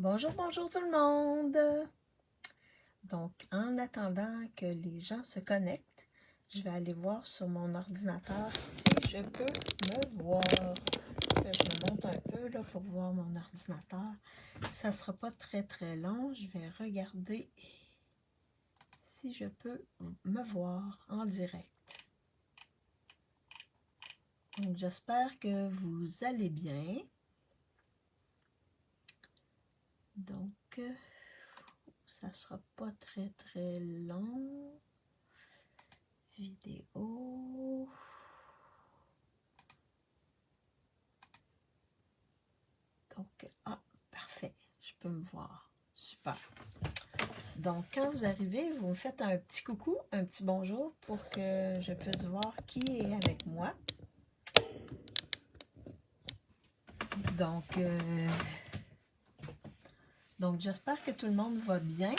Bonjour, bonjour tout le monde! Donc, en attendant que les gens se connectent, je vais aller voir sur mon ordinateur si je peux me voir. Je me monte un peu là, pour voir mon ordinateur. Ça ne sera pas très long. Je vais regarder si je peux me voir en direct. Donc, j'espère que vous allez bien. Donc, ça ne sera pas très long. Vidéo. Donc, parfait. Je peux me voir. Super. Donc, quand vous arrivez, vous me faites un petit coucou, un petit bonjour pour que je puisse voir qui est avec moi. Donc j'espère que tout le monde va bien.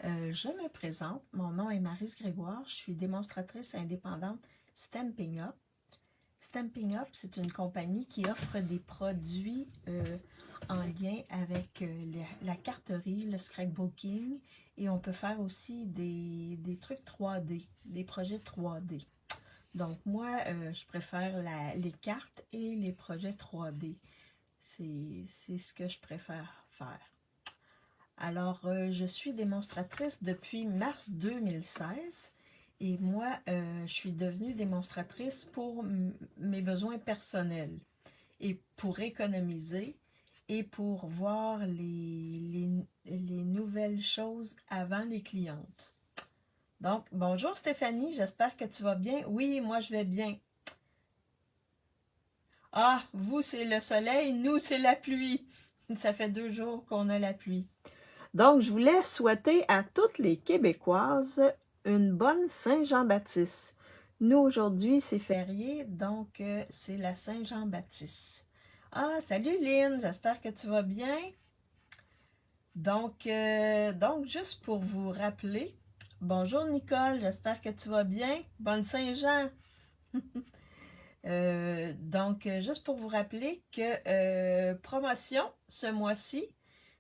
Je me présente. Mon nom est Maryse Grégoire. Je suis démonstratrice indépendante Stampin' Up. Stampin' Up, c'est une compagnie qui offre des produits en lien avec la carterie, le scrapbooking, et on peut faire aussi des trucs 3D, des projets 3D. Donc moi, je préfère les cartes et les projets 3D. C'est ce que je préfère faire. Alors, je suis démonstratrice depuis mars 2016 et moi, je suis devenue démonstratrice pour mes besoins personnels et pour économiser et pour voir les nouvelles choses avant les clientes. Donc, bonjour Stéphanie, j'espère que tu vas bien. Oui, moi je vais bien. Ah, vous c'est le soleil, nous c'est la pluie. Ça fait 2 jours qu'on a la pluie. Donc, je voulais souhaiter à toutes les Québécoises une bonne Saint-Jean-Baptiste. Nous, aujourd'hui, c'est férié, donc c'est la Saint-Jean-Baptiste. Ah, salut Lynn, j'espère que tu vas bien. Donc, juste pour vous rappeler, bonjour Nicole, j'espère que tu vas bien. Bonne Saint-Jean. Juste pour vous rappeler que promotion ce mois-ci,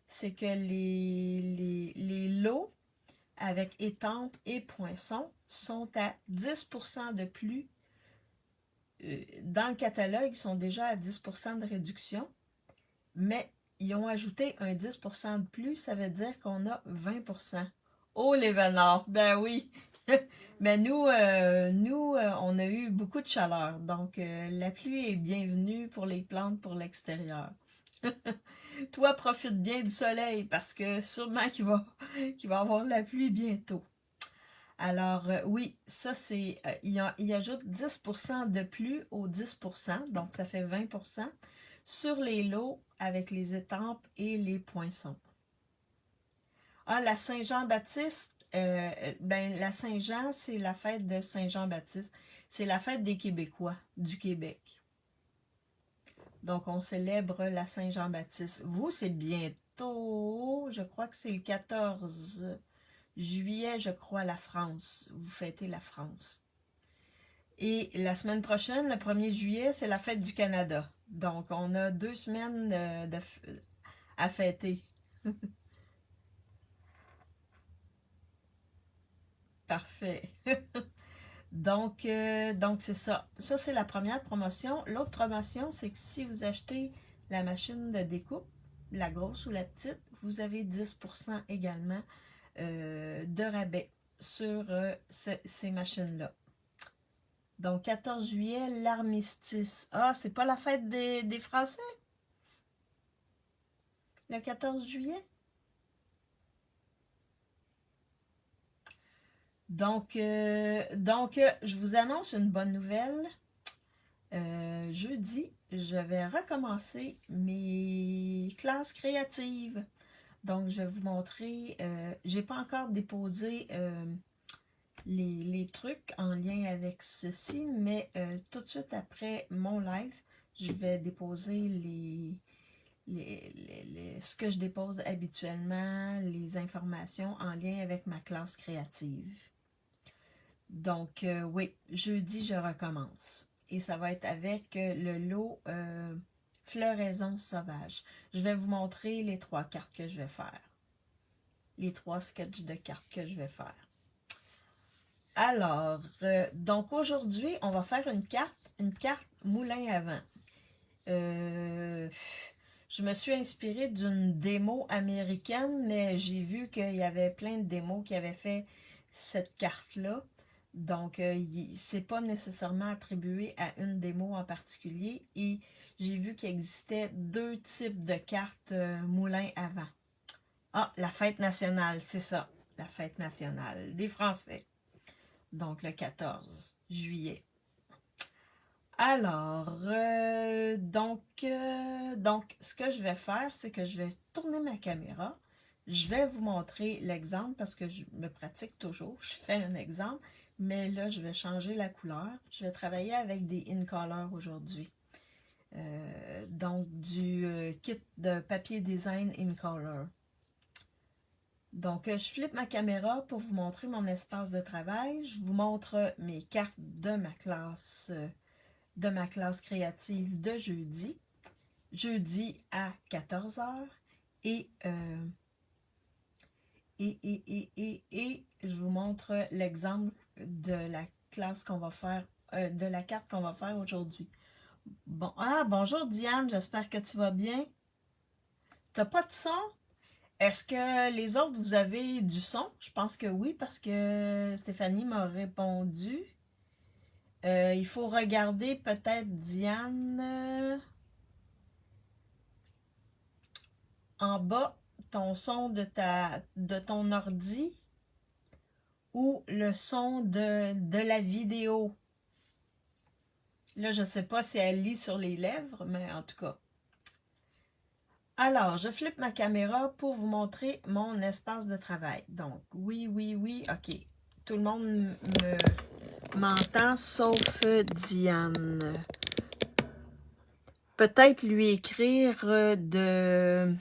c'est que les lots avec étampes et poinçons sont à 10% de plus. Dans le catalogue, ils sont déjà à 10% de réduction, mais ils ont ajouté un 10% de plus, ça veut dire qu'on a 20%. Oh, les venards, ben oui! Mais nous, on a eu beaucoup de chaleur, donc la pluie est bienvenue pour les plantes pour l'extérieur. Toi, profite bien du soleil parce que sûrement qu'il va avoir de la pluie bientôt. Alors, oui, ça c'est, il ajoute 10% de plus au 10%, donc ça fait 20% sur les lots avec les étampes et les poinçons. Ah, la Saint-Jean-Baptiste, ben la Saint-Jean, c'est la fête de Saint-Jean-Baptiste. C'est la fête des Québécois du Québec. Donc, on célèbre la Saint-Jean-Baptiste. Vous, c'est bientôt, je crois que c'est le 14 juillet, je crois, la France. Vous fêtez la France. Et la semaine prochaine, le 1er juillet, c'est la fête du Canada. Donc, on a 2 semaines à fêter. Parfait. Donc c'est ça. Ça, c'est la première promotion. L'autre promotion, c'est que si vous achetez la machine de découpe, la grosse ou la petite, vous avez 10% également de rabais sur ces machines-là. Donc, 14 juillet, l'armistice. Ah, c'est pas la fête des Français? Le 14 juillet? Donc, je vous annonce une bonne nouvelle. Jeudi, je vais recommencer mes classes créatives. Donc, je vais vous montrer, j'ai pas encore déposé les trucs en lien avec ceci, mais tout de suite après mon live, je vais déposer ce que je dépose habituellement, les informations en lien avec ma classe créative. Donc, oui, jeudi, je recommence. Et ça va être avec le lot Floraison sauvage. Je vais vous montrer les 3 cartes que je vais faire. Les 3 sketchs de cartes que je vais faire. Alors, donc aujourd'hui, on va faire une carte moulin à vent. Je me suis inspirée d'une démo américaine, mais j'ai vu qu'il y avait plein de démos qui avaient fait cette carte-là. Donc, c'est pas nécessairement attribué à une démo en particulier. Et j'ai vu qu'il existait 2 types de cartes moulin à vent. Ah, la fête nationale, c'est ça. La fête nationale des Français. Donc, le 14 juillet. Alors, donc, ce que je vais faire, c'est que je vais tourner ma caméra. Je vais vous montrer l'exemple parce que je me pratique toujours. Je fais un exemple, mais là, je vais changer la couleur. Je vais travailler avec des InColor aujourd'hui. Donc, du kit de papier design InColor. Donc, je flippe ma caméra pour vous montrer mon espace de travail. Je vous montre mes cartes de ma classe créative de jeudi à 14 h. Et je vous montre l'exemple de la classe qu'on va faire, de la carte qu'on va faire aujourd'hui. Bon, bonjour Diane, j'espère que tu vas bien. T'as pas de son? Est-ce que les autres, vous avez du son? Je pense que oui, parce que Stéphanie m'a répondu. Il faut regarder peut-être, Diane, en bas, ton son de ton ordi ou le son de la vidéo. Là, je ne sais pas si elle lit sur les lèvres, mais en tout cas. Alors, je flippe ma caméra pour vous montrer mon espace de travail. Donc, oui, ok. Tout le monde m'entend, sauf Diane. Peut-être lui écrire de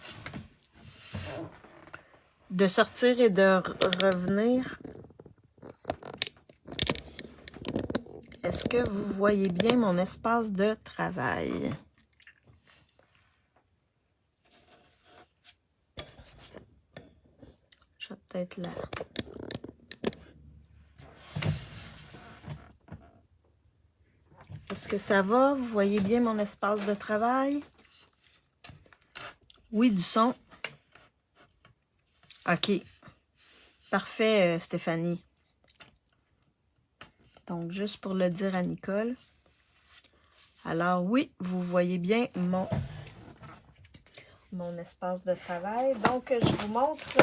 sortir et de revenir. Est-ce que vous voyez bien mon espace de travail? Je vais peut-être là. Est-ce que ça va? Vous voyez bien mon espace de travail? Oui, du son. OK. Parfait, Stéphanie. Donc, juste pour le dire à Nicole. Alors, oui, vous voyez bien mon espace de travail. Donc, je vous montre...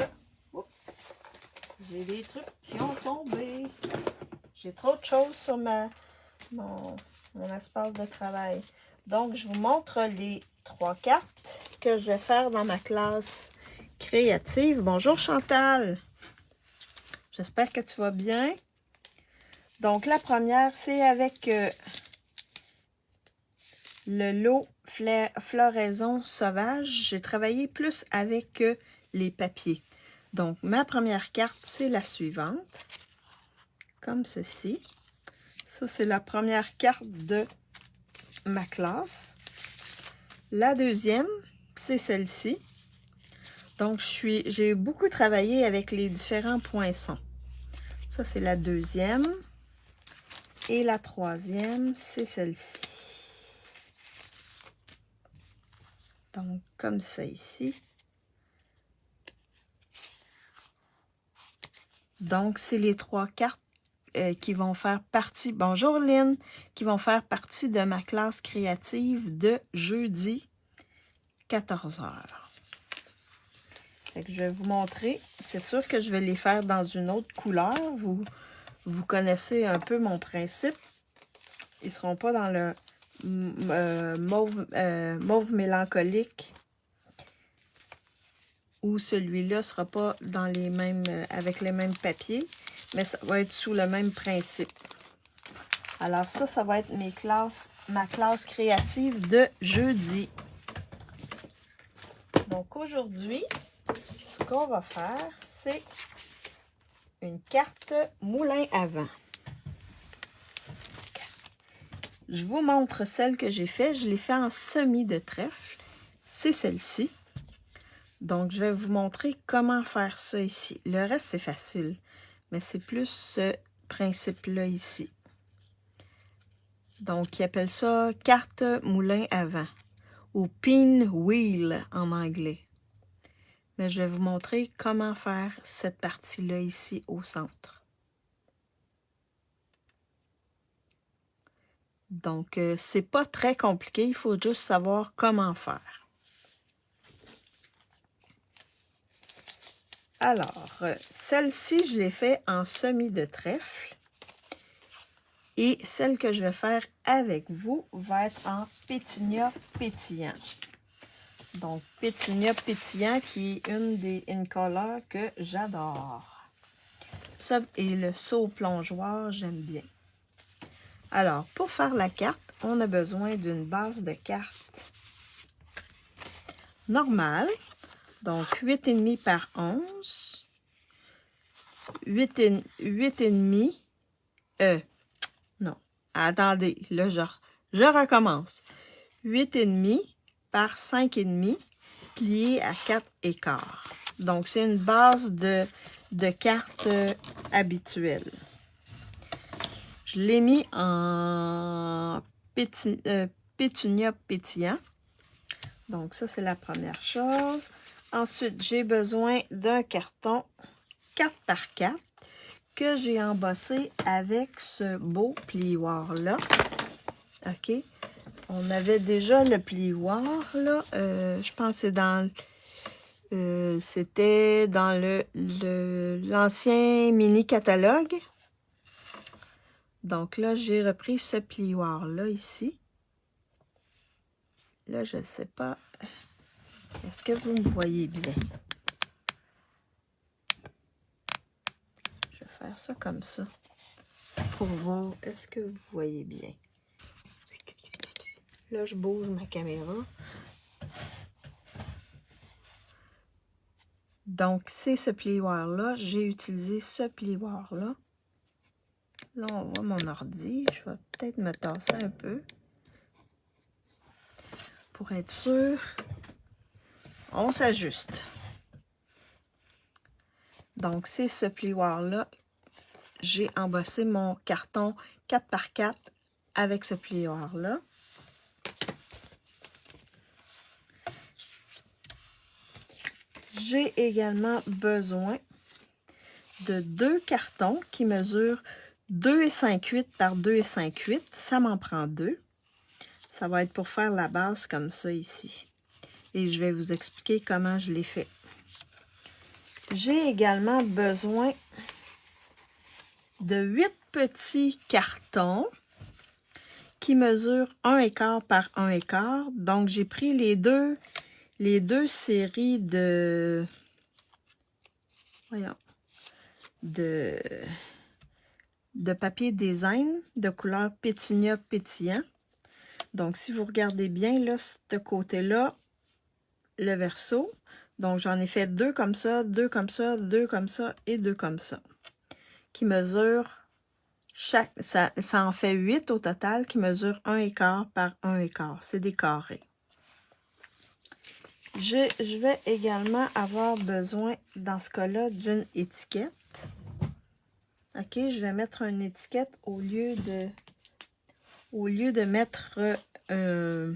J'ai des trucs qui ont tombé. J'ai trop de choses sur mon espace de travail. Donc, je vous montre les 3 cartes que je vais faire dans ma classe créative. Bonjour Chantal. J'espère que tu vas bien. Donc, la première, c'est avec le lot Floraison sauvage. J'ai travaillé plus avec les papiers. Donc, ma première carte, c'est la suivante. Comme ceci. Ça, c'est la première carte de ma classe. La deuxième, c'est celle-ci. Donc, j'ai beaucoup travaillé avec les différents poinçons. Ça, c'est la deuxième. Et la troisième, c'est celle-ci. Donc, comme ça ici. Donc, c'est les 3 cartes qui vont faire partie, bonjour Lynn, qui vont faire partie de ma classe créative de jeudi 14 h. Fait que je vais vous montrer. C'est sûr que je vais les faire dans une autre couleur. Vous connaissez un peu mon principe. Ils ne seront pas dans le mauve mélancolique. Ou celui-là ne sera pas dans les mêmes, avec les mêmes papiers. Mais ça va être sous le même principe. Alors ça va être ma classe créative de jeudi. Donc aujourd'hui, ce qu'on va faire, c'est une carte moulin à vent. je vous montre celle que j'ai fait. Je l'ai fait en semis de trèfle. C'est celle-ci. Donc, je vais vous montrer comment faire ça ici. Le reste, c'est facile. Mais c'est plus ce principe-là ici. Donc, ils appellent ça carte moulin à vent. Ou pin wheel en anglais. Mais je vais vous montrer comment faire cette partie-là ici au centre. Donc, c'est pas très compliqué. Il faut juste savoir comment faire. Alors, celle-ci, je l'ai fait en semis de trèfle. Et celle que je vais faire avec vous va être en pétunia pétillant. Donc, pétunia pétillant qui est une des in-color que j'adore. Ça et le saut plongeoir, j'aime bien. Alors, pour faire la carte, on a besoin d'une base de carte normale. Donc, 8,5 par 11. 8,5. Non, attendez, là, je recommence. 8,5 par 5,5 plié à 4 écarts. Donc, c'est une base de carte habituelle. Je l'ai mis en pétunia pétillant. Donc, ça, c'est la première chose. Ensuite, j'ai besoin d'un carton 4 par 4 que j'ai embossé avec ce beau plioir-là. OK? On avait déjà le plioir, là. Je pense que c'est dans... c'était dans l'ancien mini-catalogue. Donc là, j'ai repris ce plioir-là ici. Là, je ne sais pas. Est-ce que vous me voyez bien? Je vais faire ça comme ça pour voir. Est-ce que vous voyez bien? Là, je bouge ma caméra. Donc, c'est ce plioir-là. J'ai utilisé ce plioir-là. Là, on voit mon ordi. Je vais peut-être me tasser un peu. Pour être sûr, on s'ajuste. Donc, c'est ce plioir-là. J'ai embossé mon carton 4 par 4 avec ce plioir-là. J'ai également besoin de 2 cartons qui mesurent 2,58 par 2,58. Ça m'en prend 2. Ça va être pour faire la base comme ça ici. Et je vais vous expliquer comment je l'ai fait. J'ai également besoin de 8 petits cartons qui mesurent 1,25 par 1,25. Donc, j'ai pris les deux séries de... Voyons. De papier design de couleur pétunia pétillant. Donc, si vous regardez bien, là, ce côté-là, le verso. Donc, j'en ai fait 2 comme ça, 2 comme ça, 2 comme ça et 2 comme ça. Qui mesurent ça en fait 8 au total, qui mesurent 1,25 par 1,25. C'est des carrés. Je vais également avoir besoin, dans ce cas-là, d'une étiquette. OK, je vais mettre une étiquette au lieu de mettre un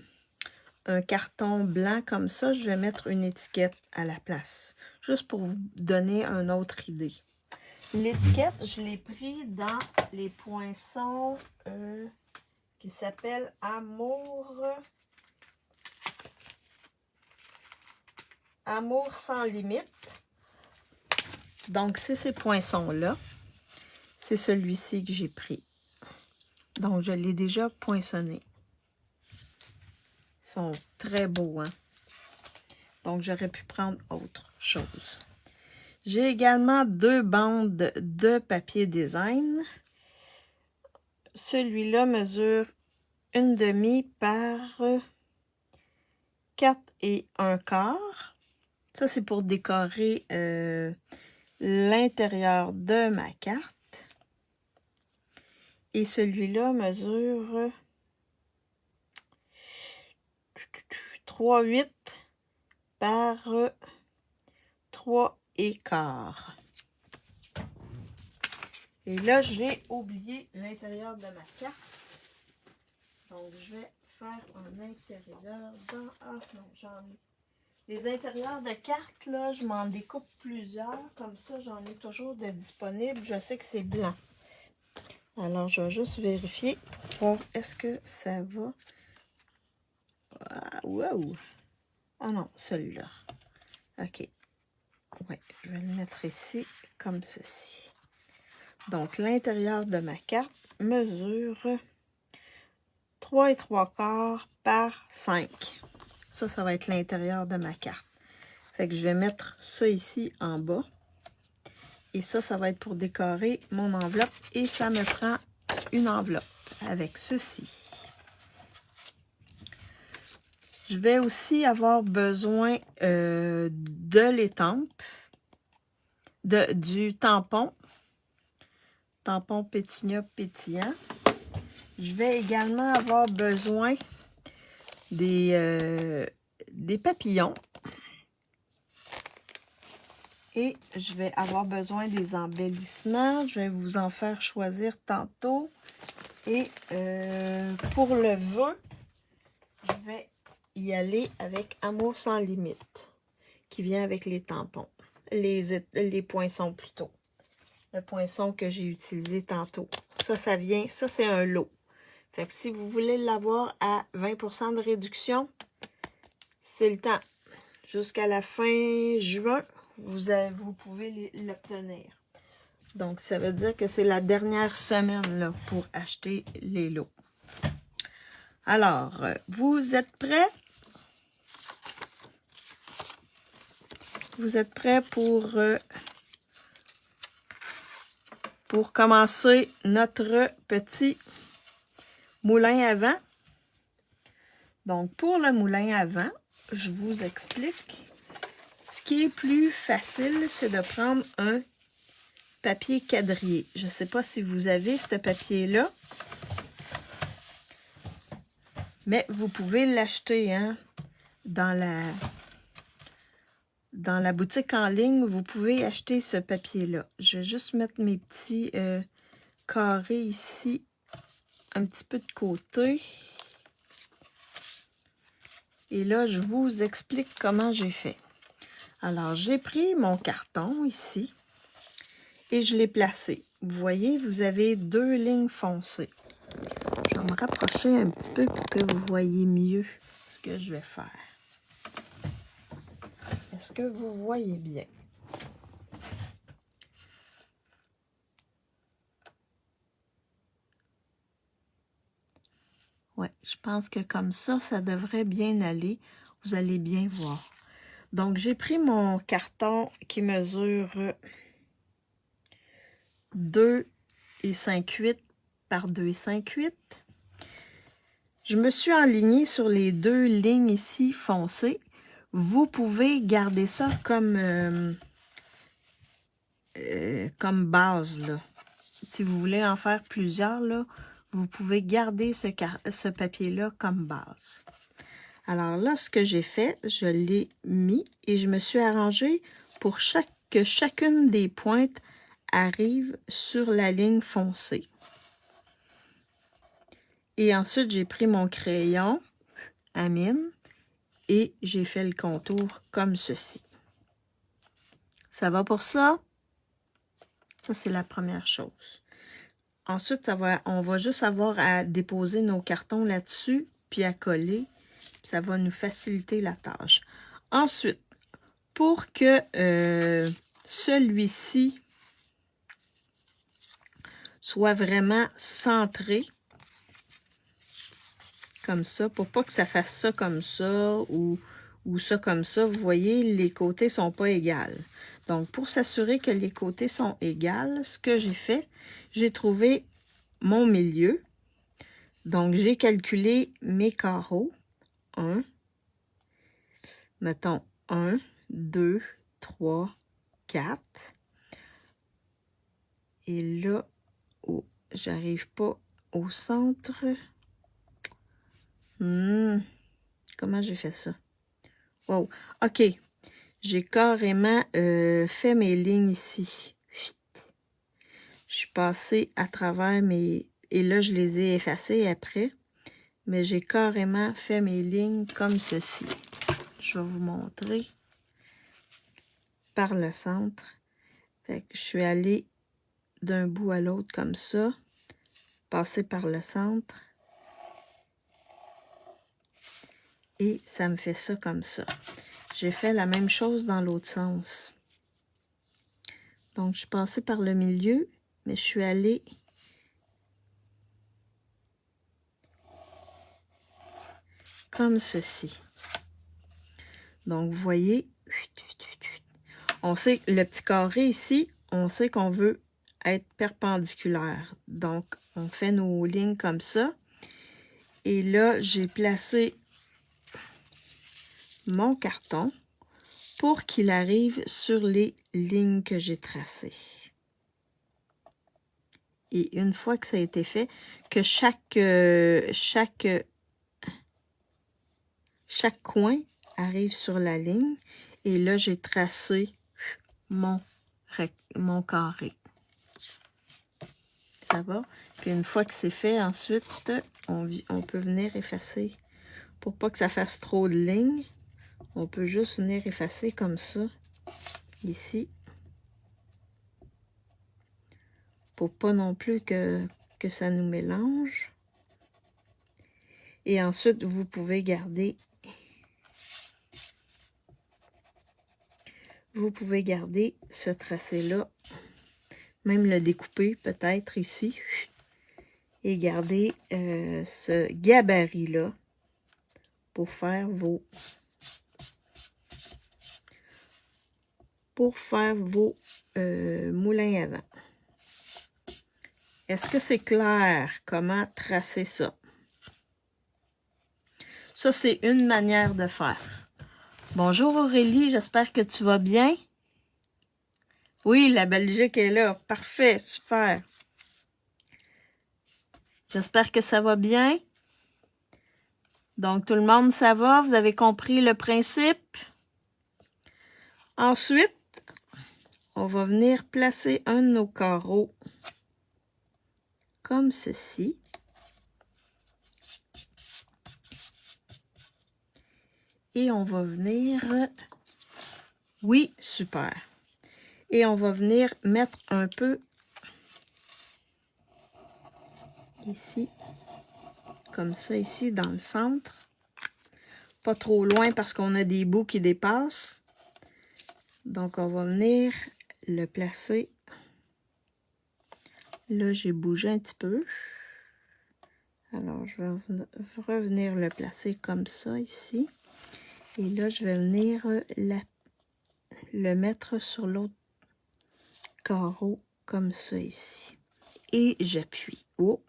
carton blanc comme ça, je vais mettre une étiquette à la place. Juste pour vous donner une autre idée. L'étiquette, je l'ai pris dans les poinçons qui s'appellent Amour sans limite. Donc, c'est ces poinçons-là. C'est celui-ci que j'ai pris. Donc, je l'ai déjà poinçonné. Ils sont très beaux, hein? Donc, j'aurais pu prendre autre chose. J'ai également 2 bandes de papier design. Celui-là mesure 1/2 par 4 1/4. Ça, c'est pour décorer l'intérieur de ma carte. Et celui-là mesure 3,8 par 3,25. Et là, j'ai oublié l'intérieur de ma carte. Donc, je vais faire un intérieur dans... Ah non, j'en ai. Les intérieurs de cartes, là, je m'en découpe plusieurs. Comme ça, j'en ai toujours de disponibles. Je sais que c'est blanc. Alors, je vais juste vérifier pour voir est-ce que ça va. Ah, wow! Ah non, celui-là. OK. Oui, je vais le mettre ici comme ceci. Donc, l'intérieur de ma carte mesure 3,75 par 5. Ça va être l'intérieur de ma carte. Fait que je vais mettre ça ici en bas. Et ça va être pour décorer mon enveloppe. Et ça me prend une enveloppe avec ceci. Je vais aussi avoir besoin de l'étampe, du tampon pétunia pétillant. Je vais également avoir besoin des papillons. Et je vais avoir besoin des embellissements. Je vais vous en faire choisir tantôt. Et pour le vœu, je vais y aller avec Amour sans limite, qui vient avec les tampons, les poinçons plutôt. Le poinçon que j'ai utilisé tantôt. Ça vient, ça c'est un lot. Fait que si vous voulez l'avoir à 20% de réduction, c'est le temps. Jusqu'à la fin juin, vous pouvez l'obtenir. Donc, ça veut dire que c'est la dernière semaine là, pour acheter les lots. Alors, vous êtes prêts? Vous êtes prêts pour commencer notre petit moulin à vent? Donc, pour le moulin à vent, je vous explique. Ce qui est plus facile, c'est de prendre un papier quadrillé. Je ne sais pas si vous avez ce papier-là, mais vous pouvez l'acheter hein, dans la boutique en ligne. Vous pouvez acheter ce papier-là. Je vais juste mettre mes petits carrés ici, un petit peu de côté. Et là, je vous explique comment j'ai fait. Alors, j'ai pris mon carton ici et je l'ai placé. Vous voyez, vous avez deux lignes foncées. Je vais me rapprocher un petit peu pour que vous voyez mieux ce que je vais faire. Est-ce que vous voyez bien? Oui, je pense que comme ça devrait bien aller. Vous allez bien voir. Donc, j'ai pris mon carton qui mesure 2,58 par 2,58. Je me suis alignée sur les deux lignes ici foncées. Vous pouvez garder ça comme base, là. Si vous voulez en faire plusieurs, là, vous pouvez garder ce papier-là comme base. Alors là, ce que j'ai fait, je l'ai mis et je me suis arrangée pour que chacune des pointes arrive sur la ligne foncée. Et ensuite, j'ai pris mon crayon à mine et j'ai fait le contour comme ceci. Ça va pour ça? Ça, c'est la première chose. Ensuite, on va juste avoir à déposer nos cartons là-dessus, puis à coller. Ça va nous faciliter la tâche. Ensuite, pour que celui-ci soit vraiment centré, comme ça, pour pas que ça fasse ça comme ça ou ça comme ça, vous voyez, les côtés ne sont pas égales. Donc, pour s'assurer que les côtés sont égales, ce que j'ai fait, j'ai trouvé mon milieu. Donc, j'ai calculé mes carreaux. 1, mettons 1, 2, 3, 4. Et là, oh, j'arrive pas au centre. Comment j'ai fait ça? Wow. OK. J'ai carrément fait mes lignes ici. Je suis passée à travers mes... Et là, je les ai effacées après. Mais j'ai carrément fait mes lignes comme ceci. Je vais vous montrer par le centre. Fait que je suis allée d'un bout à l'autre comme ça. Passer par le centre. Et ça me fait ça comme ça. J'ai fait la même chose dans l'autre sens. Donc, je suis passée par le milieu, mais je suis allée comme ceci. Donc, vous voyez, on sait que le petit carré ici, on sait qu'on veut être perpendiculaire. Donc, on fait nos lignes comme ça. Et là, j'ai placé mon carton pour qu'il arrive sur les lignes que j'ai tracées. Et une fois que ça a été fait, que chaque coin arrive sur la ligne. Et là, j'ai tracé mon carré. Ça va? Puis une fois que c'est fait, ensuite, on peut venir effacer. Pour pas que ça fasse trop de lignes, on peut juste venir effacer comme ça, ici. Pour pas non plus que ça nous mélange. Et ensuite, vous pouvez garder ce tracé-là, même le découper peut-être ici, et garder ce gabarit-là pour faire vos moulins à vent. Est-ce que c'est clair comment tracer ça? Ça, c'est une manière de faire. Bonjour Aurélie, j'espère que tu vas bien. Oui, la Belgique est là. Parfait, super. J'espère que ça va bien. Donc, tout le monde, ça va? Vous avez compris le principe? Ensuite, on va venir placer un de nos carreaux comme ceci. Et on va venir... Oui, super. Et on va venir mettre un peu ici, comme ça, ici, dans le centre. Pas trop loin parce qu'on a des bouts qui dépassent. Donc, on va venir le placer. Là, j'ai bougé un petit peu. Alors, je vais revenir le placer comme ça, ici. Et là, je vais venir le mettre sur l'autre carreau, comme ça, ici. Et j'appuie. Oh.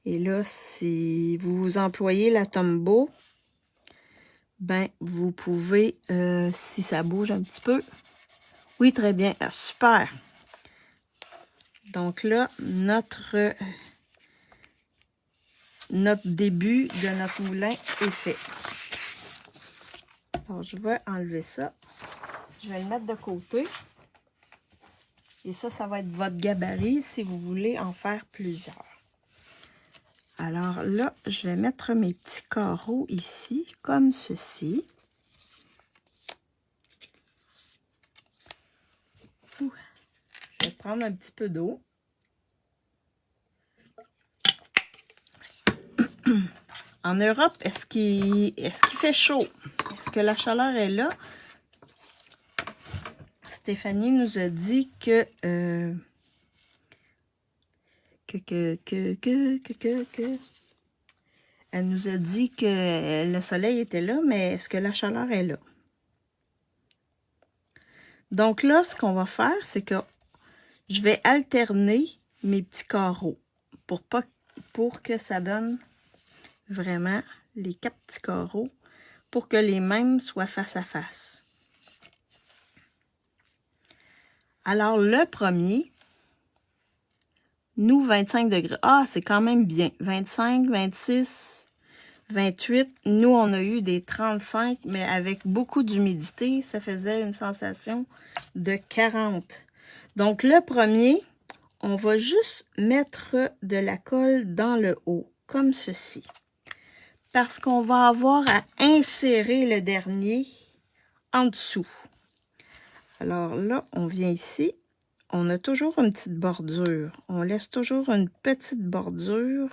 Et là, si vous employez la Tombow, ben, vous pouvez, si ça bouge un petit peu. Oui, très bien. Ah, super. Donc là, notre début de notre moulin est fait. Alors, je vais enlever ça. Je vais le mettre de côté. Et ça, ça va être votre gabarit si vous voulez en faire plusieurs. Alors là, je vais mettre mes petits carreaux ici, comme ceci. Je vais prendre un petit peu d'eau. En Europe, est-ce qu'il fait chaud? Est-ce que la chaleur est là? Stéphanie nous a dit que... Elle nous a dit que le soleil était là, mais est-ce que la chaleur est là? Donc là, ce qu'on va faire, c'est que je vais alterner mes petits carreaux pour que ça donne vraiment les 4 petits carreaux pour que les mêmes soient face à face. Alors, le premier, nous, 25 degrés. Ah, c'est quand même bien. 25, 26, 28. Nous, on a eu des 35, mais avec beaucoup d'humidité, ça faisait une sensation de 40. Donc, le premier, on va juste mettre de la colle dans le haut, comme ceci. Parce qu'on va avoir à insérer le dernier en dessous. Alors là, on vient ici. On a toujours une petite bordure. On laisse toujours une petite bordure.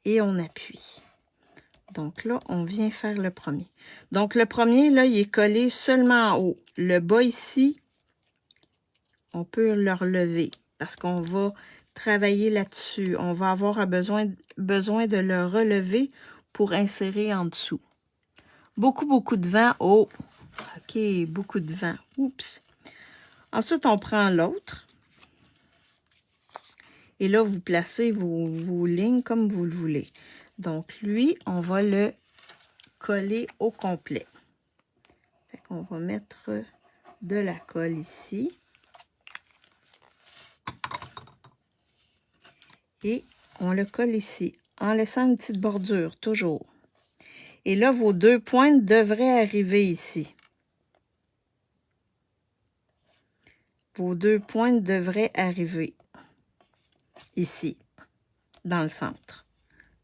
Et on appuie. Donc là, on vient faire le premier. Donc le premier, là, il est collé seulement en haut. Le bas ici, on peut le relever parce qu'on va travailler là-dessus. On va avoir besoin de le relever pour insérer en dessous. Beaucoup de vent. Oh, ok, beaucoup de vent. Oups. Ensuite, on prend l'autre. Et là, vous placez vos lignes comme vous le voulez. Donc, lui, on va le coller au complet. On va mettre de la colle ici. Et on le colle ici, en laissant une petite bordure, toujours. Et là, vos deux pointes devraient arriver ici. Vos deux pointes devraient arriver ici, dans le centre.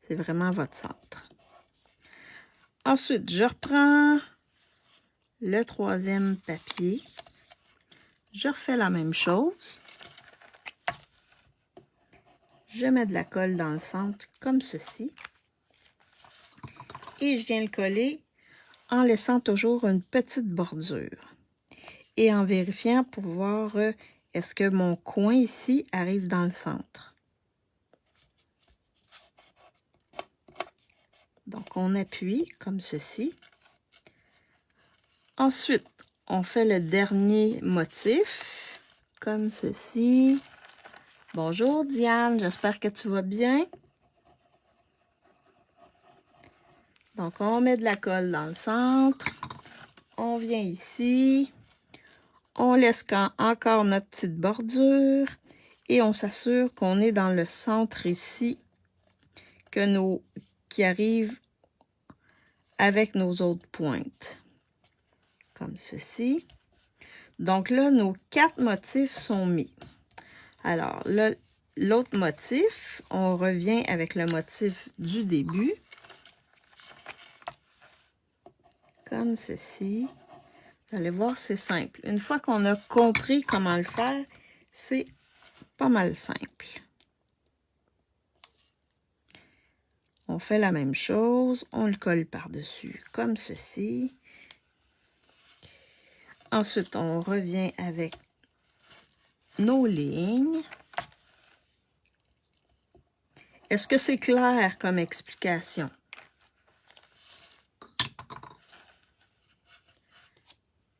C'est vraiment votre centre. Ensuite, je reprends le troisième papier. Je refais la même chose. Je mets de la colle dans le centre, comme ceci. Et je viens le coller en laissant toujours une petite bordure. Et en vérifiant pour voir est-ce que mon coin ici arrive dans le centre. Donc, on appuie comme ceci. Ensuite, on fait le dernier motif, comme ceci. Bonjour Diane, j'espère que tu vas bien. Donc, on met de la colle dans le centre. On vient ici. On laisse encore notre petite bordure. Et on s'assure qu'on est dans le centre ici, qui arrive avec nos autres pointes. Comme ceci. Donc là, nos 4 motifs sont mis. Alors, là, l'autre motif, on revient avec le motif du début. Comme ceci. Vous allez voir, c'est simple. Une fois qu'on a compris comment le faire, c'est pas mal simple. On fait la même chose. On le colle par-dessus, comme ceci. Ensuite, on revient avec nos lignes. Est-ce que c'est clair comme explication?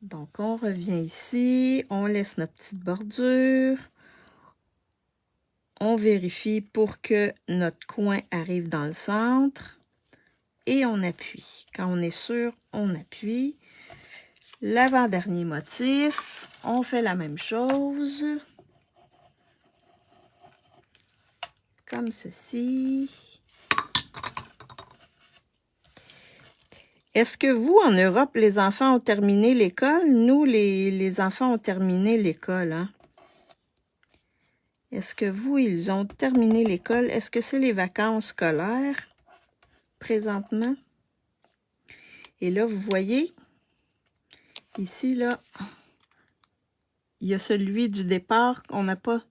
Donc, on revient ici, on laisse notre petite bordure. On vérifie pour que notre coin arrive dans le centre. Et on appuie. Quand on est sûr, on appuie. L'avant-dernier motif, on fait la même chose. Comme ceci. Est-ce que vous, en Europe, les enfants ont terminé l'école? Nous, les enfants ont terminé l'école, hein? Est-ce que vous, ils ont terminé l'école? Est-ce que c'est les vacances scolaires présentement? Et là, vous voyez, ici, là, il y a celui du départ qu'on n'a pas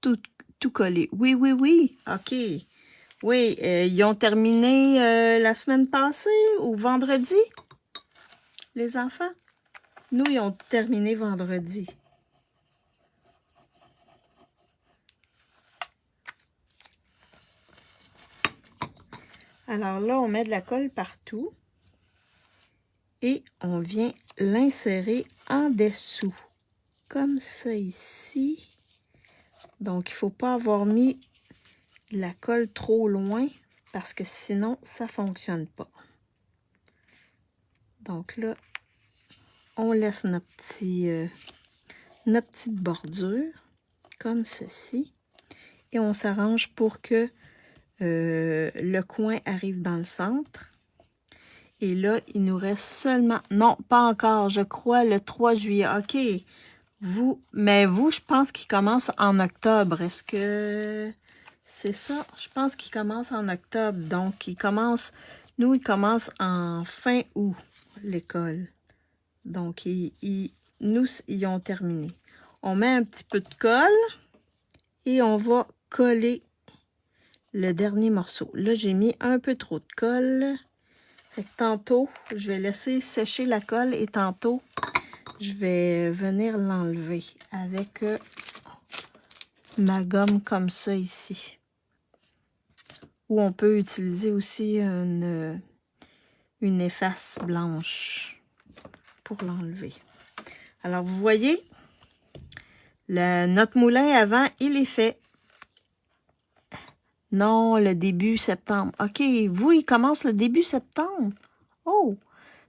tout collé. Oui, OK. Oui, ils ont terminé la semaine passée ou vendredi, les enfants? Nous, ils ont terminé vendredi. Alors là, on met de la colle partout et on vient l'insérer en dessous, comme ça ici. Donc, il ne faut pas avoir mis la colle trop loin parce que sinon, ça ne fonctionne pas. Donc là, on laisse notre petite bordure, comme ceci. Et on s'arrange pour que le coin arrive dans le centre. Et là, il nous reste seulement... Non, pas encore, je crois, le 3 juillet. OK. Mais vous, je pense qu'il commence en octobre. Est-ce que c'est ça? Je pense qu'il commence en octobre. Donc, il commence en fin août, l'école. Donc, nous, ils ont terminé. On met un petit peu de colle et on va coller le dernier morceau. Là, j'ai mis un peu trop de colle. Fait que tantôt, je vais laisser sécher la colle et tantôt, je vais venir l'enlever avec ma gomme comme ça ici. Ou on peut utiliser aussi une efface blanche pour l'enlever. Alors, vous voyez, notre moulin avant, il est fait. Non, le début septembre. OK, vous, il commence le début septembre. Oh!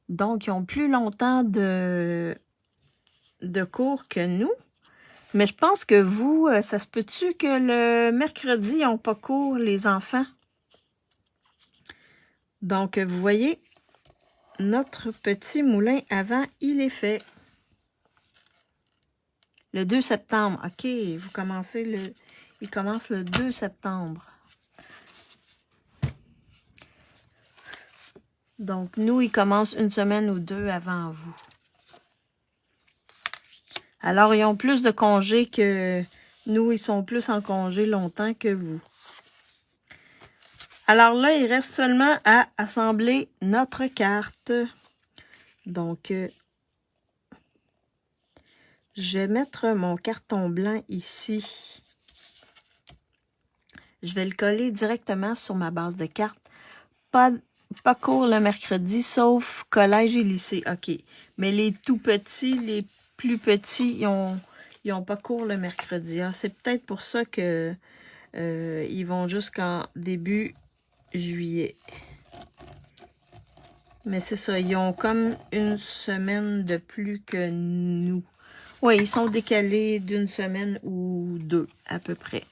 Donc, ils ont plus longtemps de cours que nous. Mais je pense que vous, ça se peut-tu que le mercredi, ils n'ont pas cours, les enfants? Donc, vous voyez, notre petit moulin avant, il est fait. Le 2 septembre. OK, vous commencez il commence le 2 septembre. Donc, nous, il commence une semaine ou deux avant vous. Alors, ils ont plus de congés que nous. Ils sont plus en congé longtemps que vous. Alors là, il reste seulement à assembler notre carte. Donc, je vais mettre mon carton blanc ici. Je vais le coller directement sur ma base de carte. Pas cours le mercredi, sauf collège et lycée. OK. Mais les tout petits, les plus petits, ils ont pas cours le mercredi. Ah, c'est peut-être pour ça que ils vont jusqu'en début juillet. Mais c'est ça, ils ont comme une semaine de plus que nous. Oui, ils sont décalés d'une semaine ou deux à peu près.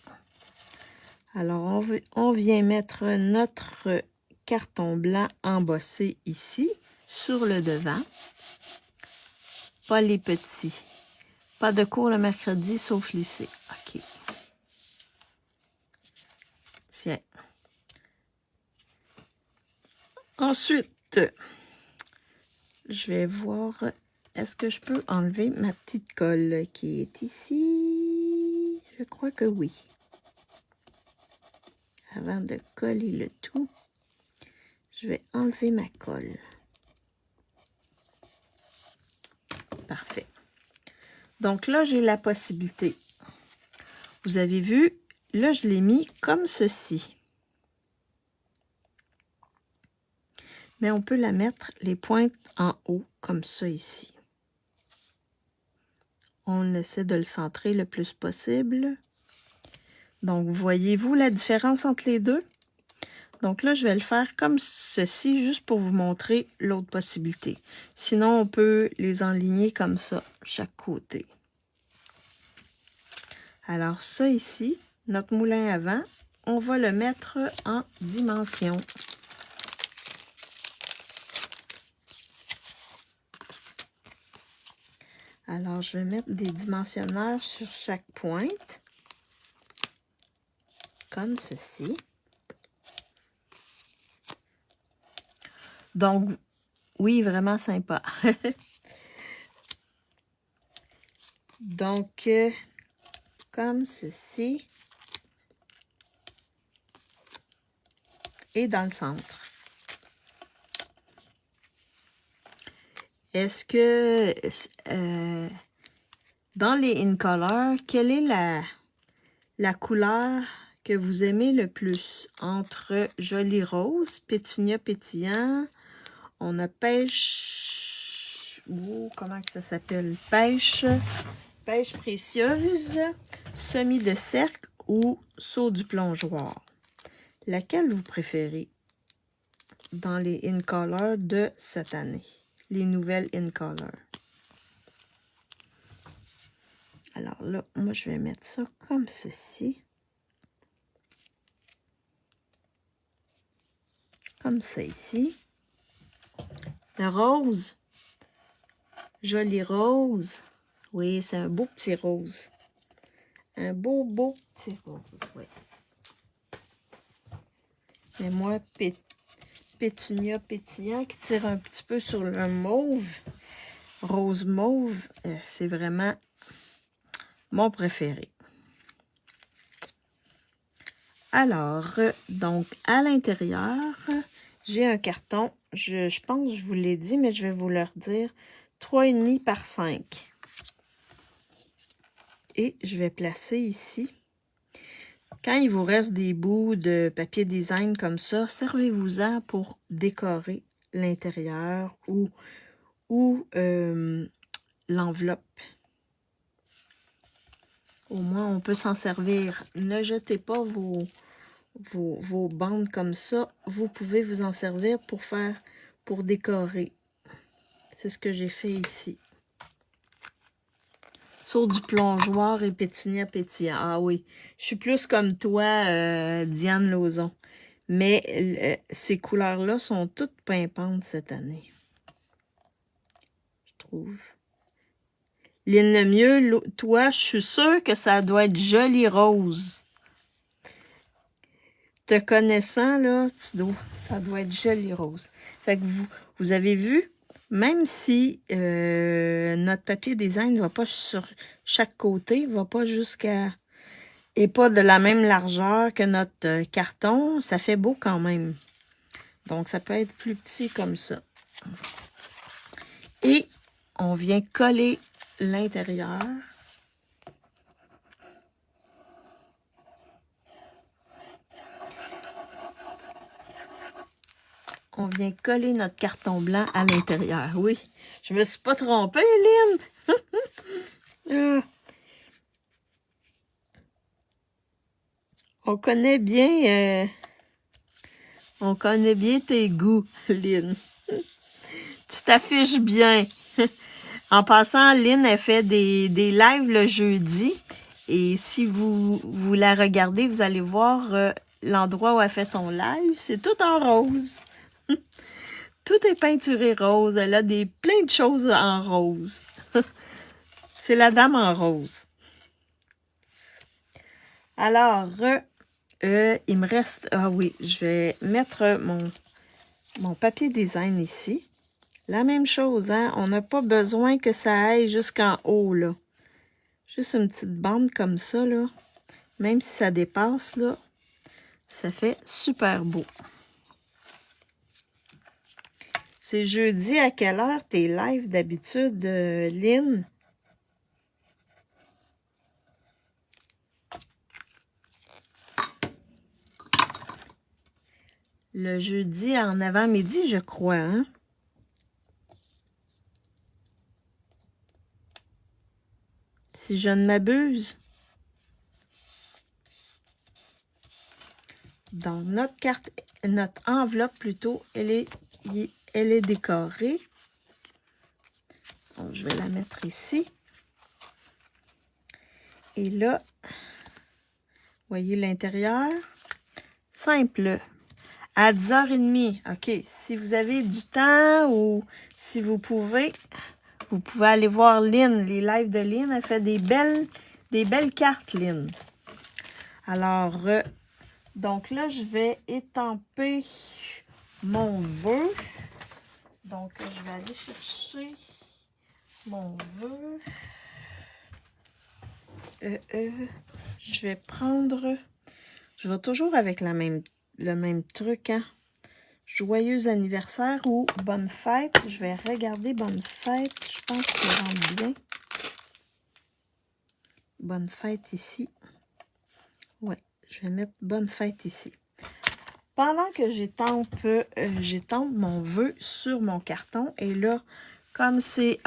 Alors, on vient mettre notre carton blanc embossé ici, sur le devant. Pas les petits. Pas de cours le mercredi, sauf lycée. OK. Tiens. Ensuite, je vais voir, est-ce que je peux enlever ma petite colle qui est ici? Je crois que oui. Avant de coller le tout, je vais enlever ma colle. Parfait. Donc là, j'ai la possibilité. Vous avez vu, là, je l'ai mis comme ceci. Mais on peut la mettre les pointes en haut, comme ça ici. On essaie de le centrer le plus possible. Donc, voyez-vous la différence entre les deux? Donc là, je vais le faire comme ceci, juste pour vous montrer l'autre possibilité. Sinon, on peut les enligner comme ça, chaque côté. Alors ça ici, notre moulin avant, on va le mettre en dimension. Alors, je vais mettre des dimensionneurs sur chaque pointe, comme ceci. Donc, oui, vraiment sympa. Donc, comme ceci. Et dans le centre. Est-ce que, dans les InColor, quelle est la couleur que vous aimez le plus? Entre Joli Rose, Pétunia Pétillant, on a Pêche... comment que ça s'appelle? Pêche précieuse, Semis de cercle ou Saut du plongeoir. Laquelle vous préférez dans les InColor de cette année? Les nouvelles InColor. Alors là, moi, je vais mettre ça comme ceci. comme ça ici. Le rose. Joli rose. Oui, c'est un beau petit rose. Un beau, beau petit rose, oui. Mais moi, pétunia pétillant qui tire un petit peu sur le mauve. Rose mauve, c'est vraiment mon préféré. Alors, donc, à l'intérieur, j'ai un carton. Je pense que je vous l'ai dit, mais je vais vous le redire. 3,5 par 5. Et je vais placer ici. Quand il vous reste des bouts de papier design comme ça, servez-vous-en pour décorer l'intérieur ou l'enveloppe. Au moins, on peut s'en servir. Ne jetez pas vos bandes comme ça. Vous pouvez vous en servir pour décorer. C'est ce que j'ai fait ici. Sur du plongeoir et pétunia pétillant. Ah oui, je suis plus comme toi, Diane Lauzon. Mais ces couleurs-là sont toutes pimpantes cette année. Je trouve. Lynn Lemieux, toi, je suis sûre que ça doit être joli rose. Te connaissant, là, ça doit être joli rose. Fait que vous avez vu, même si notre papier design ne va pas sur chaque côté, va pas jusqu'à... et pas de la même largeur que notre carton, ça fait beau quand même. Donc, ça peut être plus petit comme ça. Et on vient coller l'intérieur. On vient coller notre carton blanc à l'intérieur. Oui, je me suis pas trompée, Lynn. On connaît bien tes goûts, Lynn. Tu t'affiches bien. En passant, Lynn, elle fait des lives le jeudi. Et si vous la regardez, vous allez voir l'endroit où elle fait son live. C'est tout en rose. Tout est peinturé rose. Elle a plein de choses en rose. C'est la dame en rose. Alors, il me reste... Ah oui, je vais mettre mon papier design ici. La même chose, hein? On n'a pas besoin que ça aille jusqu'en haut, là. Juste une petite bande comme ça, là. Même si ça dépasse, là, ça fait super beau. C'est jeudi, à quelle heure tes lives d'habitude, Lynn? Le jeudi en avant-midi, je crois, hein? Si je ne m'abuse. Donc, notre enveloppe plutôt, elle est décorée. Donc, je vais la mettre ici. Et là, voyez l'intérieur. Simple. À 10h30. OK. Si vous avez du temps ou si vous pouvez aller voir Lynn. Les lives de Lynn. Elle fait des belles cartes, Lynn. Alors, donc là, je vais étamper mon vœu. Donc, je vais aller chercher mon vœu. Je vais prendre... Je vais toujours avec le même truc, hein. Joyeux anniversaire ou bonne fête. Je vais regarder bonne fête. Je pense que ça rentre bien. Bonne fête ici. Ouais, je vais mettre bonne fête ici. Pendant que j'étampe mon vœu sur mon carton. Et là, comme c'est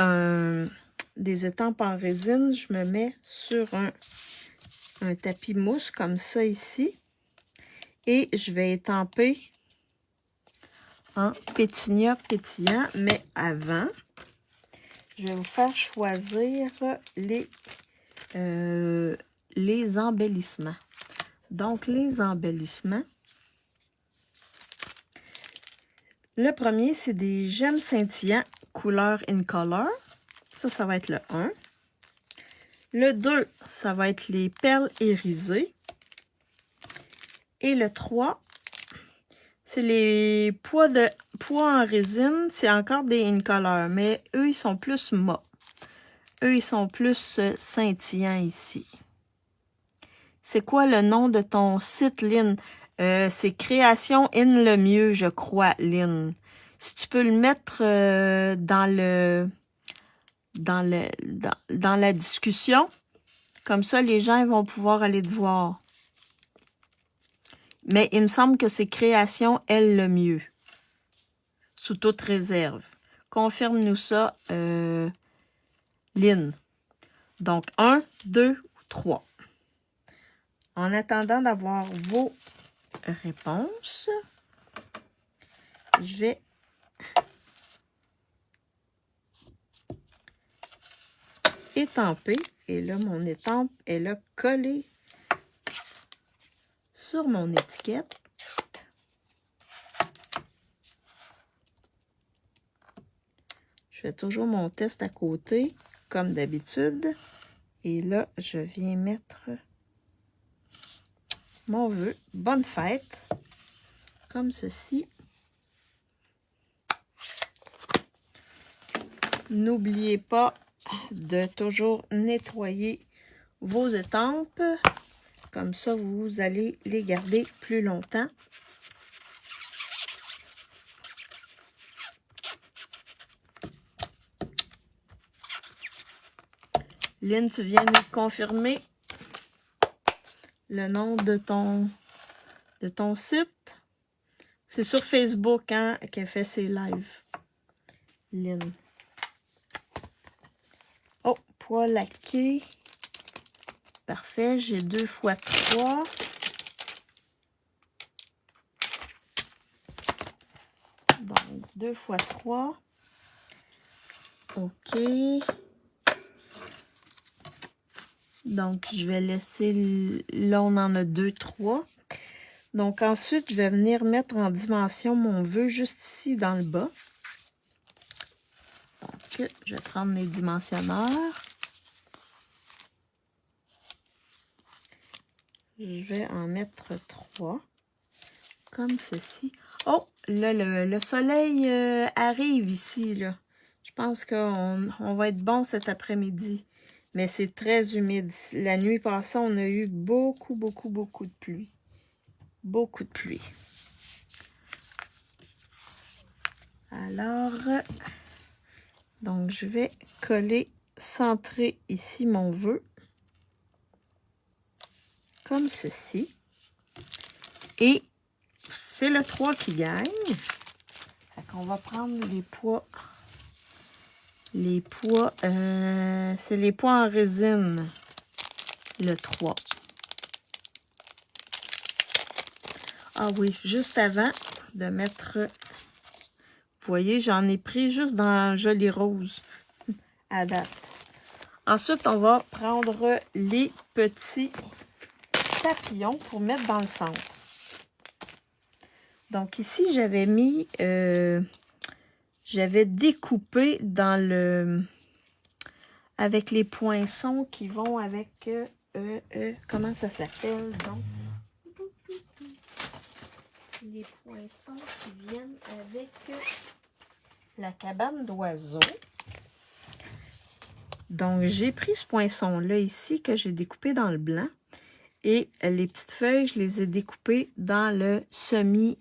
des étampes en résine, je me mets sur un tapis mousse comme ça ici. Et je vais étamper en pétunia pétillant. Mais avant, je vais vous faire choisir les embellissements. Donc, les embellissements, Le premier, c'est des gemmes scintillants couleur in color. Ça va être le 1. Le 2, ça va être les perles irisées. Et le 3, c'est les pois en résine. C'est encore des in color, mais eux, ils sont plus mat. Eux, ils sont plus scintillants ici. C'est quoi le nom de ton site, Lynn? C'est Création in le mieux, je crois, Lynn. Si tu peux le mettre dans la discussion, comme ça, les gens vont pouvoir aller te voir. Mais il me semble que c'est Création, elle, le mieux. Sous toute réserve. Confirme-nous ça, Lynn. Donc, 1, 2, 3. En attendant d'avoir vos réponses, je vais étamper. Et là, mon étampe, elle a collé sur mon étiquette. Je fais toujours mon test à côté, comme d'habitude. Et là, je viens mettre mon vœu. Bonne fête. Comme ceci. N'oubliez pas de toujours nettoyer vos étampes. Comme ça, vous allez les garder plus longtemps. Lynn, tu viens nous confirmer le nom de ton site. C'est sur Facebook hein, qu'elle fait ses lives. Lynn. Oh, poids laqué. Parfait, j'ai 2 x 3. Donc, 2 x 3. OK. Donc, je vais laisser... Là, on en a 2, 3. Donc, ensuite, je vais venir mettre en dimension mon vœu juste ici, dans le bas. Donc, je vais prendre mes dimensionneurs. Je vais en mettre 3. Comme ceci. Oh, là, le soleil arrive ici, là. Je pense qu'on va être bon cet après-midi. Mais c'est très humide. La nuit passée, on a eu beaucoup de pluie. Beaucoup de pluie. Alors, donc je vais coller, centrer ici mon vœu. Comme ceci. Et c'est le 3 qui gagne. Fait qu'on va prendre les pois. Les pois, c'est les pois en résine, le 3. Ah oui, juste avant de mettre, vous voyez, j'en ai pris juste dans Joli Rose à date. Ensuite, on va prendre les petits papillons pour mettre dans le centre. Donc ici, j'avais mis... j'avais découpé dans le... avec les poinçons qui vont avec... comment ça s'appelle, donc? Les poinçons qui viennent avec la cabane d'oiseaux. Donc, j'ai pris ce poinçon-là ici que j'ai découpé dans le blanc. Et les petites feuilles, je les ai découpées dans le semis...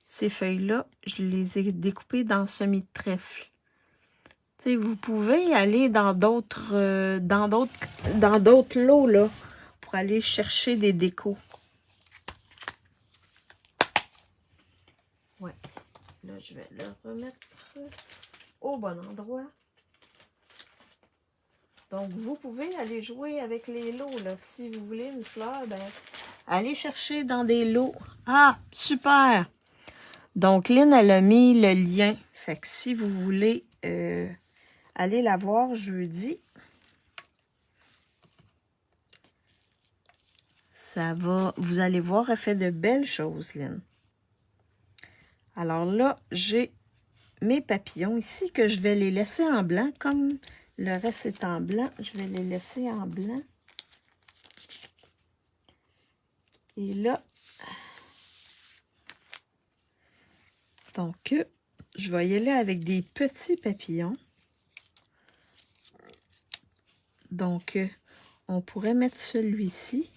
ces feuilles-là, je les ai découpées dans semi-trèfle. T'sais, vous pouvez aller dans d'autres lots là, pour aller chercher des décos. Ouais. Là, je vais le remettre au bon endroit. Donc, vous pouvez aller jouer avec les lots, là. Si vous voulez une fleur, ben, allez chercher dans des lots. Ah, super! Donc, Lynn, elle a mis le lien. Fait que si vous voulez aller la voir jeudi, ça va, vous allez voir, elle fait de belles choses, Lynn. Alors là, j'ai mes papillons ici que je vais les laisser en blanc. Comme le reste est en blanc, je vais les laisser en blanc. Et là, donc, je vais y aller avec des petits papillons. Donc, on pourrait mettre celui-ci,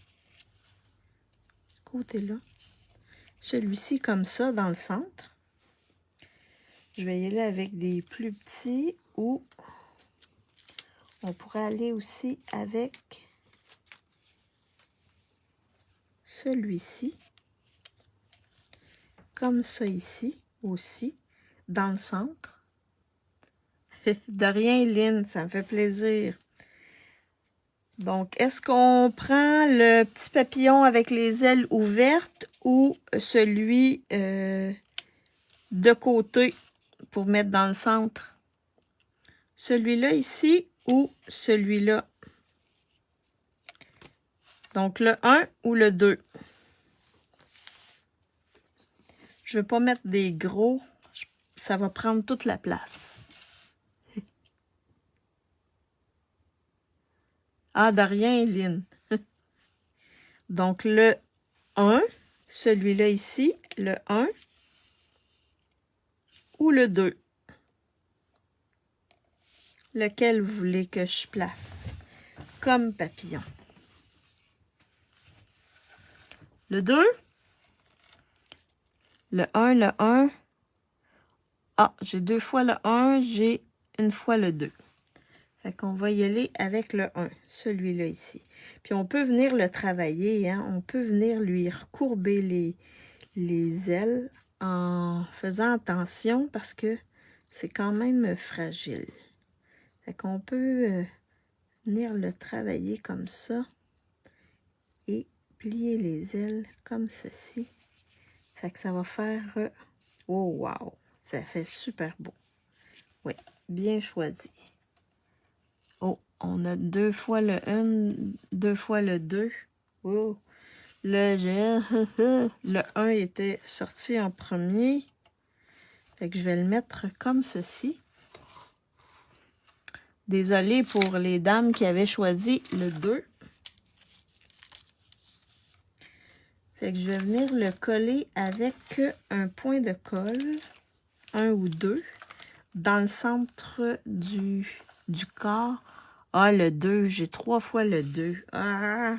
ce côté-là. Celui-ci comme ça dans le centre. Je vais y aller avec des plus petits ou on pourrait aller aussi avec celui-ci. Comme ça ici aussi, dans le centre. De rien, Lynn, ça me fait plaisir. Donc, est-ce qu'on prend le petit papillon avec les ailes ouvertes ou celui de côté pour mettre dans le centre? Celui-là ici ou celui-là? Donc, le 1 ou le 2? Je ne veux pas mettre des gros, ça va prendre toute la place. Ah, de rien, Lynn. Donc, le 1, celui-là ici, le 1 ou le 2. Lequel vous voulez que je place comme papillon? Le 2? Le 1, le 1. Ah, j'ai 2 fois le 1, j'ai 1 fois le 2. Fait qu'on va y aller avec le 1, celui-là ici. Puis on peut venir le travailler, hein? On peut venir lui recourber les ailes en faisant attention parce que c'est quand même fragile. Fait qu'on peut venir le travailler comme ça et plier les ailes comme ceci. Fait que ça va faire... oh, wow! Ça fait super beau. Oui, bien choisi. Oh, on a 2 fois le 1, 2 fois le 2. Oh, le 1 était sorti en premier. Fait que je vais le mettre comme ceci. Désolée pour les dames qui avaient choisi le 2. Fait que je vais venir le coller avec un point de colle, 1 ou 2, dans le centre du corps. Ah, le 2, j'ai 3 fois le 2. Ah!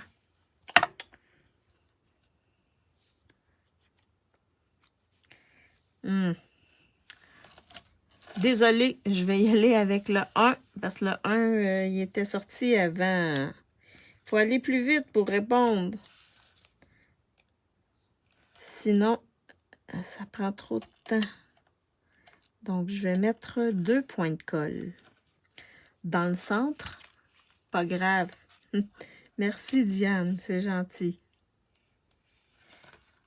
Désolée, je vais y aller avec le 1, parce que le 1, il était sorti avant. Il faut aller plus vite pour répondre. Sinon, ça prend trop de temps. Donc, je vais mettre 2 points de colle. Dans le centre, pas grave. Merci Diane, c'est gentil.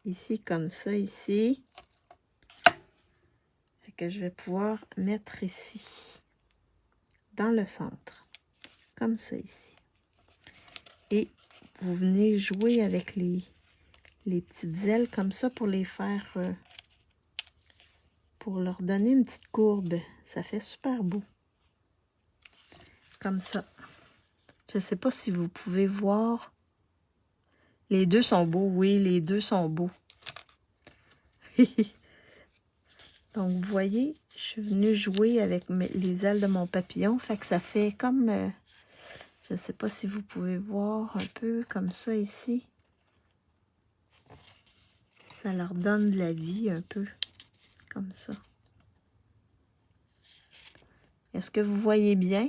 Ici, comme ça, ici. Fait que je vais pouvoir mettre ici, dans le centre. Comme ça, ici. Et vous venez jouer avec les petites ailes comme ça pour les faire... pour leur donner une petite courbe. Ça fait super beau. Comme ça. Je ne sais pas si vous pouvez voir. Les deux sont beaux. Oui, les deux sont beaux. Donc, vous voyez, je suis venue jouer avec les ailes de mon papillon. Fait que ça fait comme... je ne sais pas si vous pouvez voir un peu comme ça ici. Ça leur donne de la vie un peu. Comme ça. Est-ce que vous voyez bien?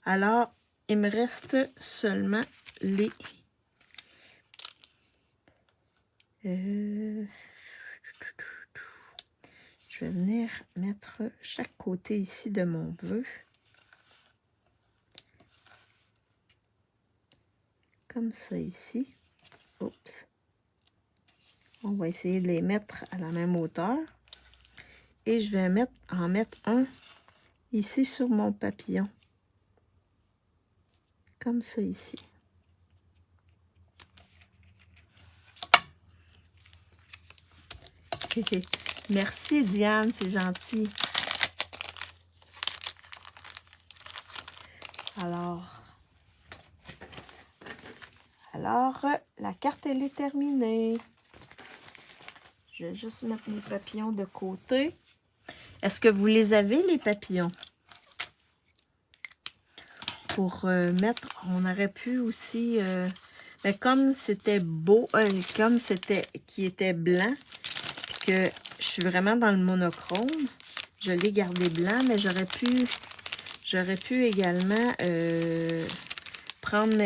Alors, il me reste seulement les... je vais venir mettre chaque côté ici de mon vœu. Comme ça ici. Oups. On va essayer de les mettre à la même hauteur. Et je vais en mettre un ici sur mon papillon. Comme ça ici. Merci Diane, c'est gentil. Alors, la carte, elle est terminée. Je vais juste mettre mes papillons de côté. Est-ce que vous les avez, les papillons? Pour mettre, on aurait pu aussi, ben, comme c'était beau, comme c'était qui était blanc, puis que je suis vraiment dans le monochrome, je l'ai gardé blanc, mais j'aurais pu également prendre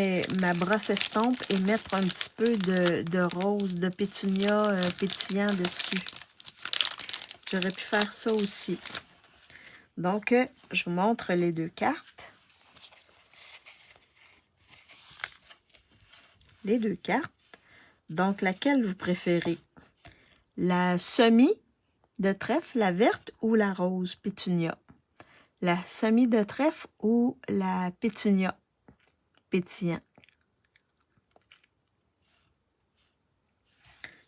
ma brosse estompe et mettre un petit peu de rose, de pétunia pétillant dessus. J'aurais pu faire ça aussi. Donc, je vous montre les deux cartes. Les deux cartes. Donc, laquelle vous préférez? La semis de trèfle, la verte ou la rose pétunia? La semis de trèfle ou la pétunia pétillant?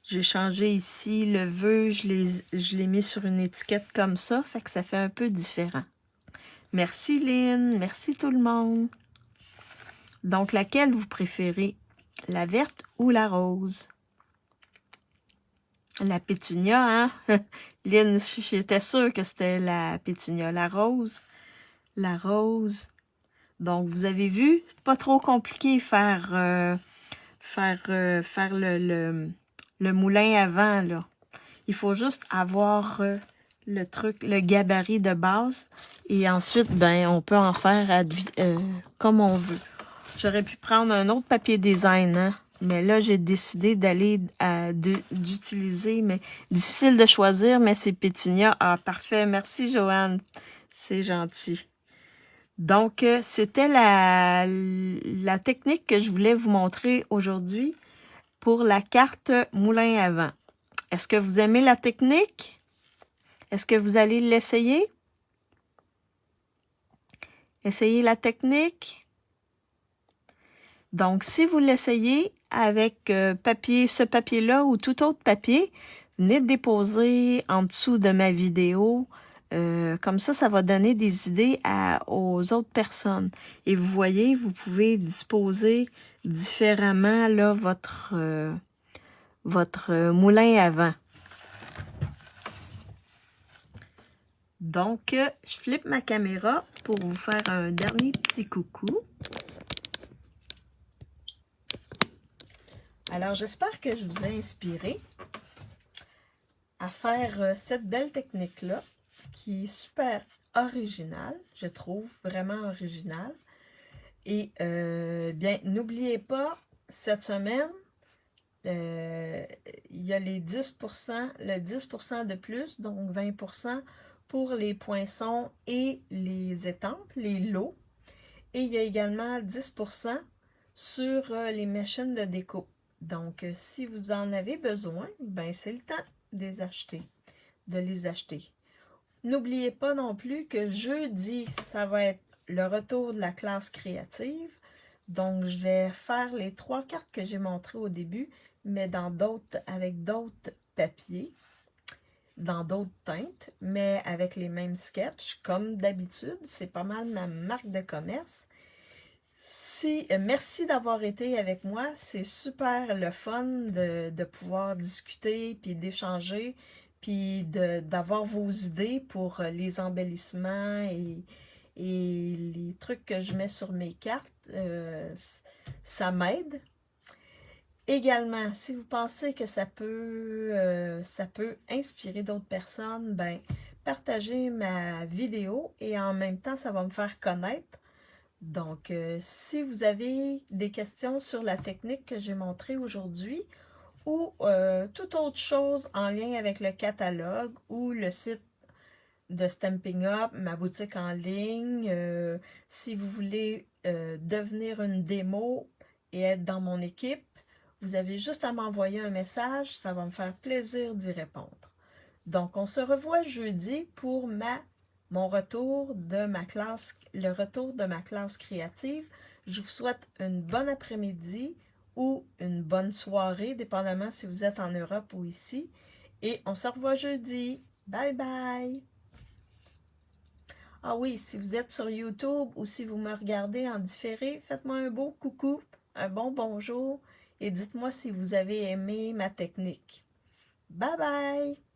J'ai changé ici le vœu, je l'ai mis sur une étiquette comme ça, fait que ça fait un peu différent. Merci Lynn, merci tout le monde. Donc, laquelle vous préférez? La verte ou la rose? La pétunia, hein? Lynn, j'étais sûre que c'était la pétunia. La rose. La rose. Donc, vous avez vu, c'est pas trop compliqué faire le moulin avant, là. Il faut juste avoir le truc, le gabarit de base. Et ensuite, ben, on peut en faire comme on veut. J'aurais pu prendre un autre papier design, hein? Mais là, j'ai décidé d'utiliser, mais difficile de choisir, mais c'est pétunia. Ah, parfait. Merci, Joanne. C'est gentil. Donc, c'était la technique que je voulais vous montrer aujourd'hui pour la carte moulin à vent. Est-ce que vous aimez la technique? Est-ce que vous allez l'essayer? Essayez la technique. Donc, si vous l'essayez avec ce papier-là ou tout autre papier, venez de déposer en dessous de ma vidéo. Comme ça va donner des idées aux autres personnes. Et vous voyez, vous pouvez disposer différemment là, votre moulin à vent. Donc, je flippe ma caméra pour vous faire un dernier petit coucou. Alors, j'espère que je vous ai inspiré à faire cette belle technique-là, qui est super originale, je trouve, vraiment originale. Et bien, n'oubliez pas, cette semaine, il y a les 10%, le 10% de plus, donc 20% pour les poinçons et les étampes, les lots. Et il y a également 10% sur les machines de déco. Donc, si vous en avez besoin, ben c'est le temps de les acheter. N'oubliez pas non plus que jeudi, ça va être le retour de la classe créative. Donc, je vais faire les 3 cartes que j'ai montrées au début, mais avec d'autres papiers, dans d'autres teintes, mais avec les mêmes sketchs, comme d'habitude. C'est pas mal ma marque de commerce. Merci d'avoir été avec moi. C'est super le fun de pouvoir discuter, puis d'échanger, puis d'avoir vos idées pour les embellissements et les trucs que je mets sur mes cartes. Ça m'aide. Également, si vous pensez que ça peut inspirer d'autres personnes, ben partagez ma vidéo et en même temps, ça va me faire connaître. Donc, si vous avez des questions sur la technique que j'ai montrée aujourd'hui ou toute autre chose en lien avec le catalogue ou le site de Stampin' Up, ma boutique en ligne, si vous voulez devenir une démo et être dans mon équipe, vous avez juste à m'envoyer un message, ça va me faire plaisir d'y répondre. Donc, on se revoit jeudi pour le retour de ma classe créative. Je vous souhaite une bonne après-midi ou une bonne soirée, dépendamment si vous êtes en Europe ou ici. Et on se revoit jeudi. Bye bye! Ah oui, si vous êtes sur YouTube ou si vous me regardez en différé, faites-moi un beau coucou, un bon bonjour et dites-moi si vous avez aimé ma technique. Bye bye!